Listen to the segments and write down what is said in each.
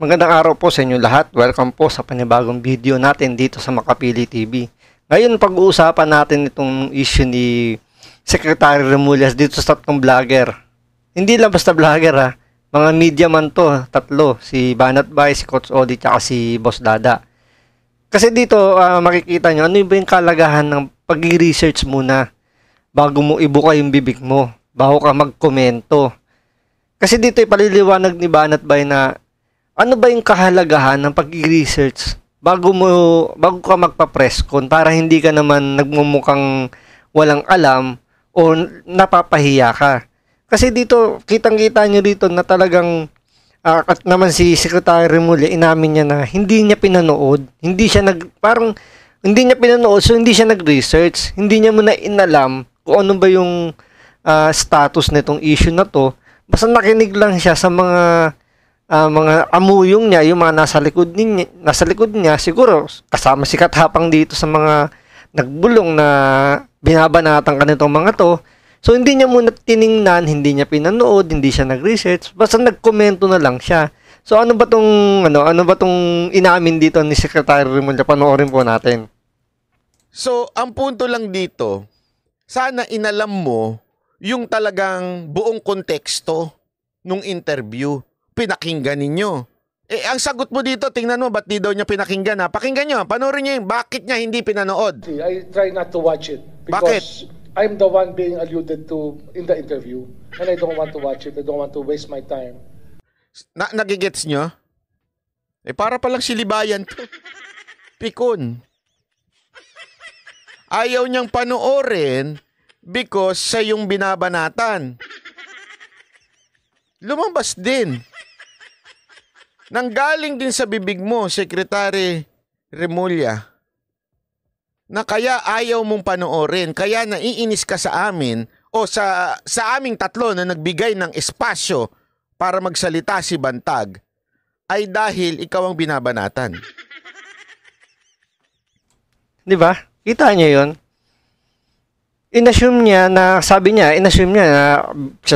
Magandang araw po sa inyo lahat. Welcome po sa panibagong video natin dito sa Makapili TV. Ngayon pag-uusapan natin itong issue ni Secretary Remulla dito sa tatlong vlogger. Hindi lang basta vlogger ha. Mga media man to, tatlo. Si Banat Bay, si Coach Odi, at si Boss Dada. Kasi dito makikita nyo ano ba yung kalagahan ng pag-research muna bago mo ibuka yung bibig mo. Bago ka magkomento. Kasi dito ipaliliwanag ni Banat Bay na ano ba yung kahalagahan ng pag-research bago ka magpa-press con para hindi ka naman nagmumukhang walang alam o napapahiya ka. Kasi dito, kitang-kita nyo dito na talagang at naman si Secretary Remulla, inamin niya na hindi niya pinanood, hindi niya pinanood, so hindi siya nag-research, hindi niya muna inalam kung ano ba yung status nitong issue na to. Basta nakinig lang siya sa mga amuyong niya, yung mga nasa likod niya, siguro kasama si Katapang dito sa mga nagbulong na binabanatan ka nitong mga to. So hindi niya muna tiningnan, hindi niya pinanood, hindi siya nag-research, basta nagkomento na lang siya. So ano ba tong inamin dito ni Secretary Remulla? Panoorin po natin. So, ang punto lang dito, sana inalam mo yung talagang buong konteksto nung interview. Pinakinggan ninyo. Ang sagot mo dito, tingnan mo, ba't di daw niya pinakinggan ha? Pakinggan nyo, panoorin nyo yung bakit niya hindi pinanood. I try not to watch it because I'm the one being alluded to in the interview and I don't want to watch it. I don't want to waste my time. Nagigets nyo? Para palang silibayan to. Pikon. Ayaw niyang panoorin because sa yung binabanatan. Lumabas din. Nanggaling din sa bibig mo, Secretary Remulla, na kaya ayaw mong panoorin, kaya naiinis ka sa amin o sa aming tatlo na nagbigay ng espasyo para magsalita si Bantag, ay dahil ikaw ang binabanatan. Di ba? Kita niyo yun? Inassume niya na siya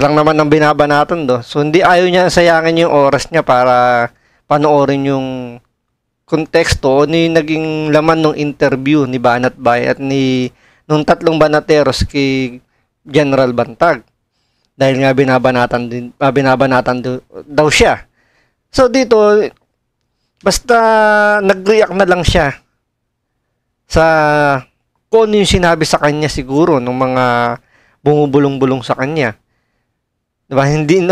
lang naman ang binabanatan do. So, ayaw niya sayangin yung oras niya para panoorin yung konteksto o yung naging laman ng interview ni Banat Bay at nung tatlong banateros kay General Bantag. Dahil nga binabanatan daw siya. So, dito, basta nag-react na lang siya sa kung ano yung sinabi sa kanya siguro ng mga bumubulong-bulong sa kanya. Diba? Hindi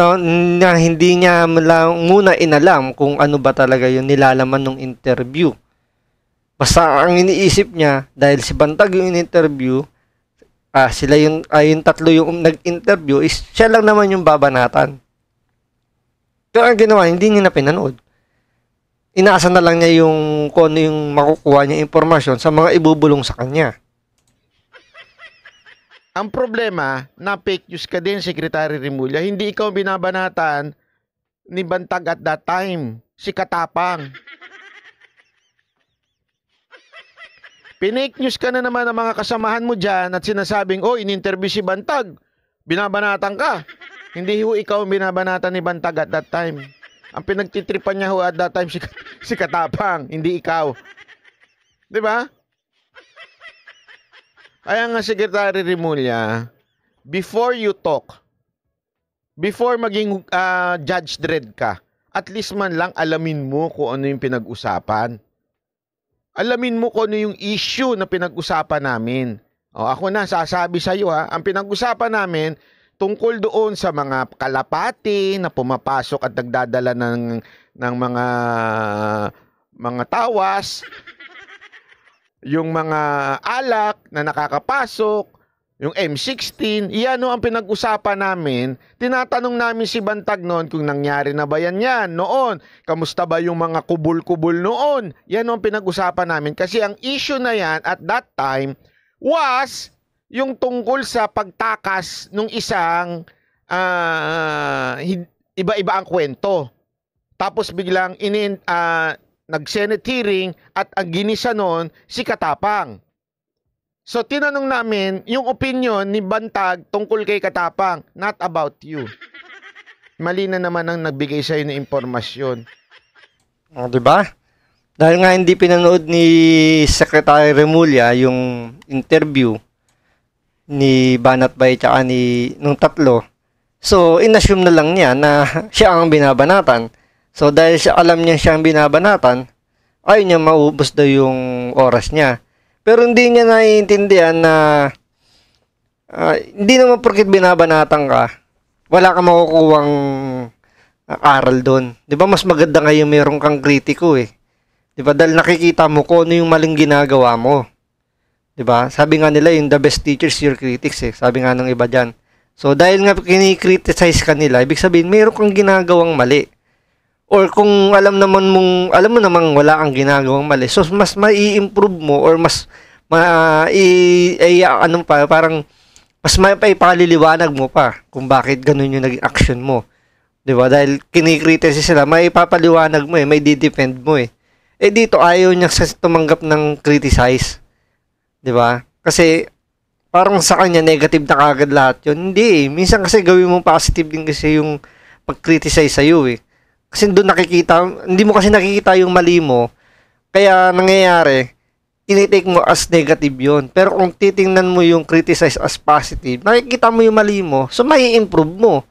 niya muna inalam kung ano ba talaga yung nilalaman ng interview. Basta ang iniisip niya, dahil si Bantag yung in-interview, yung tatlo yung nag-interview, is siya lang naman yung babanatan. Pero ang ginawa, hindi niya na pinanood. Inaasa na lang niya yung kung ano yung makukuha niya impormasyon sa mga ibubulong sa kanya. Ang problema, na fake news ka din, Secretary Remulla. Hindi ikaw binabanatan ni Bantag at that time. Si Katapang. Pinake news ka na naman ng mga kasamahan mo dyan at sinasabing, in-interview si Bantag. Binabanatan ka. Hindi ho ikaw binabanatan ni Bantag at that time. Ang pinagtitripan niya ho at that time si Katapang, hindi ikaw. Diba? Kaya nga, Secretary Remulla, before you talk, before maging Judge Dredd ka, at least man lang alamin mo kung ano yung pinag-usapan. Alamin mo kung ano yung issue na pinag-usapan namin. Ako na, sasabi sa iyo ha, ang pinag-usapan namin tungkol doon sa mga kalapati na pumapasok at nagdadala ng mga tawas, yung mga alak na nakakapasok, yung M16, iyan ang pinag-usapan namin. Tinatanong namin si Bantag noon kung nangyari na ba yan noon. Kamusta ba yung mga kubul-kubul noon? Yan ang pinag-usapan namin. Kasi ang issue na yan at that time was yung tungkol sa pagtakas nung isang iba-iba ang kwento. Tapos biglang nag-Senate hearing at ang ginisa noon si Katapang. So tinanong namin yung opinion ni Bantag tungkol kay Katapang, not about you. Mali na naman ang nagbigay sa iyo ng impormasyon. O, di ba? Dahil nga hindi pinanood ni Secretary Remulla yung interview ni Banat Bay tsaka nung tatlo. So, inassume na lang niya na siya ang binabanatan. So, dahil alam niya siya ang binabanatan, ayaw niya maubos daw yung oras niya. Pero hindi niya naiintindihan na hindi naman porket binabanatan ka, wala kang makukuhang aral doon. Di ba mas maganda ngayon meron kang kritiko eh. Di ba? Dahil nakikita mo kung ano yung maling ginagawa mo. Di ba? Sabi nga nila yung the best teachers your critics eh. Sabi nga ng iba dyan. So dahil nga kini-criticize ka nila, ibig sabihin meron kang ginagawang mali. Or kung alam mo namang wala kang ginagawang mali, so mas mai-improve mo or mas parang mas maipaliliwanag mo pa kung bakit ganun yung naging action mo. 'Di ba? Dahil kinikriticize sila, may papaliwanag mo eh, may di-defend mo eh. Eh dito ayaw niya tumanggap ng criticize. 'Di ba? Kasi parang sa kanya negative na kagad lahat 'yun. Hindi eh. Minsan kasi gawin mo positive din kasi yung pag-criticize sa iyo eh. Kasi doon hindi mo kasi nakikita yung mali mo. Kaya nangyayari, tinitake mo as negative yon. Pero kung titingnan mo yung criticize as positive, nakikita mo yung mali mo, so may improve mo.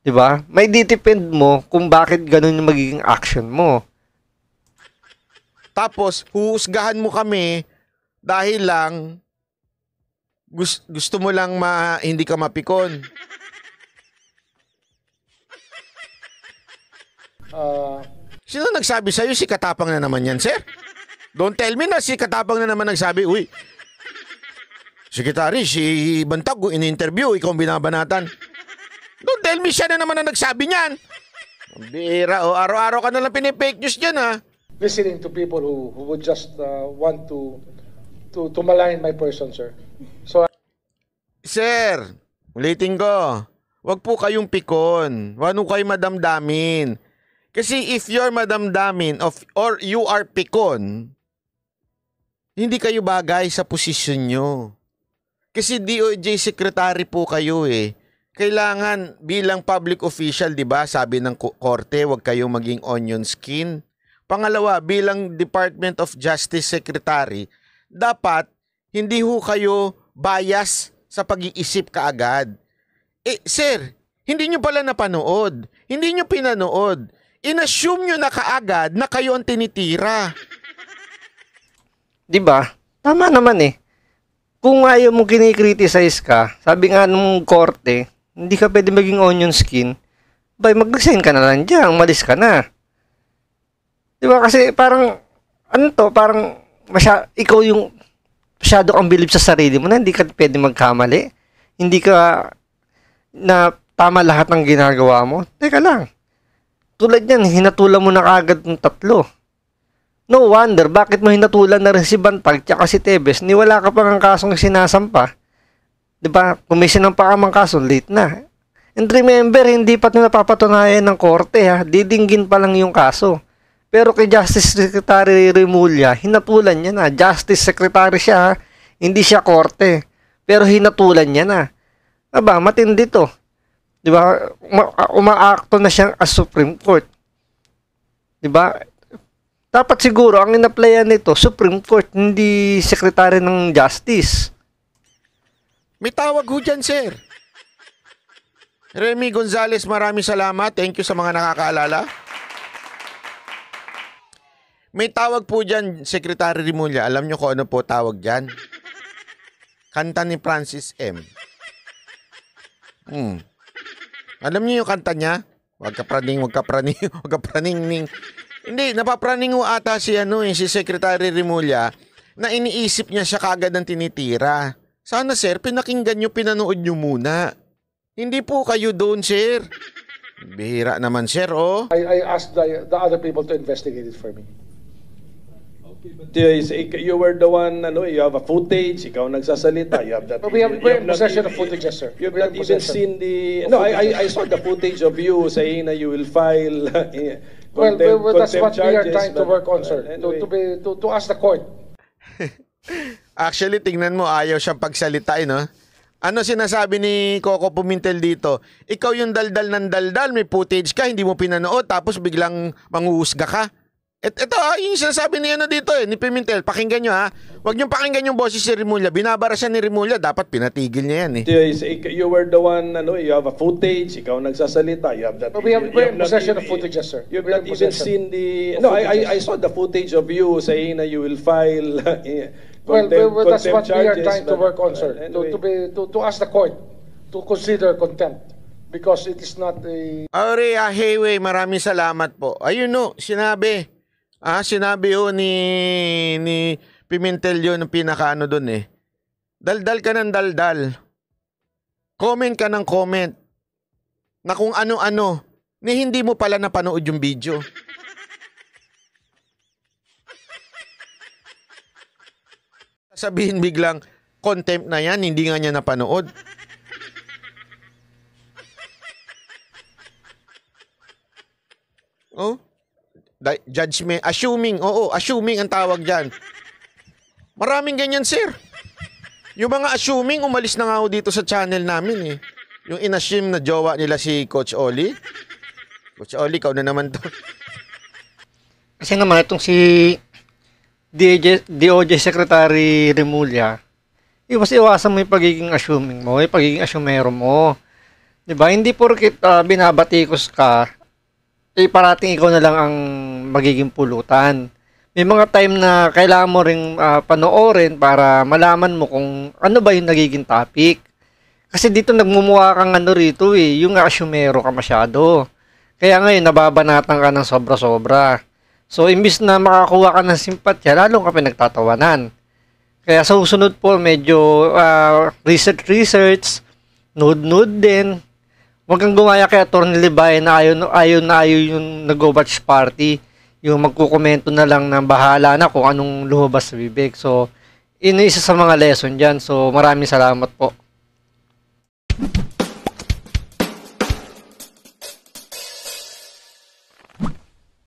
'Di ba? May depend mo kung bakit ganun yung magiging action mo. Tapos, huhusgahan mo kami dahil lang gusto mo lang hindi ka mapikon. Sino nagsabi sa'yo? Si Katapang na naman yan, sir. Don't tell me na si Katapang na naman nagsabi, uy, Secretary, si Bantag, in-interview, ikaw binabanatan. Don't tell me siya na naman ang nagsabi niyan. Bira, araw-araw ka nalang pinipake news dyan, ha? Listening to people who would just want to malign my person, sir. So, sir, ulitin ko, wag po kayong pikon. Wag kayo madamdamin. Kasi if you're madamdamin or you are pikon, hindi kayo bagay sa posisyon nyo. Kasi DOJ secretary po kayo eh. Kailangan bilang public official, di ba? Sabi ng korte, wag kayong maging onion skin. Pangalawa, bilang Department of Justice Secretary, dapat hindi ho kayo bias sa pag-iisip kaagad. Eh, sir, hindi nyo pala napanood. Hindi nyo pinanood. In-assume nyo na kaagad na kayo ang tinitira. Diba? Tama naman eh. Kung ayaw mong kinikriticize ka, sabi nga nung korte, hindi ka pwede maging onion skin, mag-resign ka na lang dyan, umalis ka na. Diba? Kasi parang, parang ikaw yung masyado kang bilib sa sarili mo na hindi ka pwede magkamali. Hindi ka na tama lahat ng ginagawa mo. Teka lang. Tulad yan, hinatulan mo na kagad ng tatlo. No wonder, bakit mo hinatulan na rin si Bantag tsaka si Tebes, ni wala ka pang ang kasong sinasampa. Diba? Kung may sinampa ka mang kaso, late na. And remember, hindi pa ito napapatunayan ng korte ha. Didinggin pa lang yung kaso. Pero kay Justice Secretary Remulla, hinatulan niya na. Justice Secretary siya ha. Hindi siya korte. Pero hinatulan niya na. Aba, matindi to. Diba? Umaakto na siyang as Supreme Court. Diba? Dapat siguro, ang in-applyan nito, Supreme Court, hindi Secretary ng Justice. May tawag ho dyan, sir. Remy Gonzales, maraming salamat. Thank you sa mga nakakaalala. May tawag po dyan, Secretary Remulla. Alam nyo kung ano po tawag dyan? Kanta ni Francis M. Alam niyo yung kanta niya? Wag ka praning. Hindi, napapraning ho ata si Secretary Remulla na iniisip niya siya kagad ng tinitira. Sana sir, pinakinggan nyo, pinanood nyo muna. Hindi po kayo doon, sir. Bihira naman, sir, oh. I asked the other people to investigate it for me. But you were the one, you have a footage, ikaw nagsasalita, you have that. We have possession of footage, yes, sir. You have not even seen the. No, I saw the footage of you saying that you will file. Well, that's what we are trying to work on, sir. Anyway. To ask the court. Actually, tingnan mo, ayaw siyang pagsalita, no? Ano sinasabi ni Coco Pumintel dito? Ikaw yung daldal ng daldal, may footage ka, hindi mo pinanood, tapos biglang manghuhusga ka. Ito yung sinasabi ni ano dito ni Pimentel. Pakinggan nyo Huwag nyo pakinggan yung boses si Remulla. Binabara siya ni Remulla. Dapat pinatigil niya yan You were the one, you have a footage, ikaw nagsasalita, you have that. We're in possession of footage, yes, sir. You have not even seen the... No, I saw the footage of you saying that you will file Well, that's what we are charges, trying to but, work on, sir. anyway. To ask the court to consider contempt because it is not a... Aure, Heyway, maraming salamat po. Ayun sinabi. Sinabi ni Pimentel yun ang pinakaano dun Daldal ka ng daldal. Comment ka ng comment. Na kung ano-ano. Ni hindi mo pala napanood yung video. Sabihin biglang, contempt na yan, hindi nga niya napanood. Judgment, assuming ang tawag dyan. Maraming ganyan, sir. Yung mga assuming, umalis na nga ako dito sa channel namin Yung inassume na jowa nila si Coach Oli. Coach Oli, ikaw na naman to. Kasi naman itong si DOJ Secretary Remulla, iwasan mo yung pagiging assuming mo, yung pagiging assumero mo. Diba? Hindi porkit binabatikos ka, parating ikaw na lang ang magiging pulutan. May mga time na kailangan mo ring panoorin para malaman mo kung ano ba yung nagiging topic. Kasi dito nagmumukha kang rito yung assumero ka masyado. Kaya ngayon nababanatan ka ng sobra-sobra. So imbis na makakuha ka ng simpatya, lalong ka pinagtatawanan. Kaya sa susunod po medyo research, nude din. Huwag kang gumaya kay Atty. Libay na ayaw yung nag-watch party. Yung magkukomento na lang ng bahala na kung anong lumabas sa bibig. So, isa sa mga lesson dyan. So, maraming salamat po.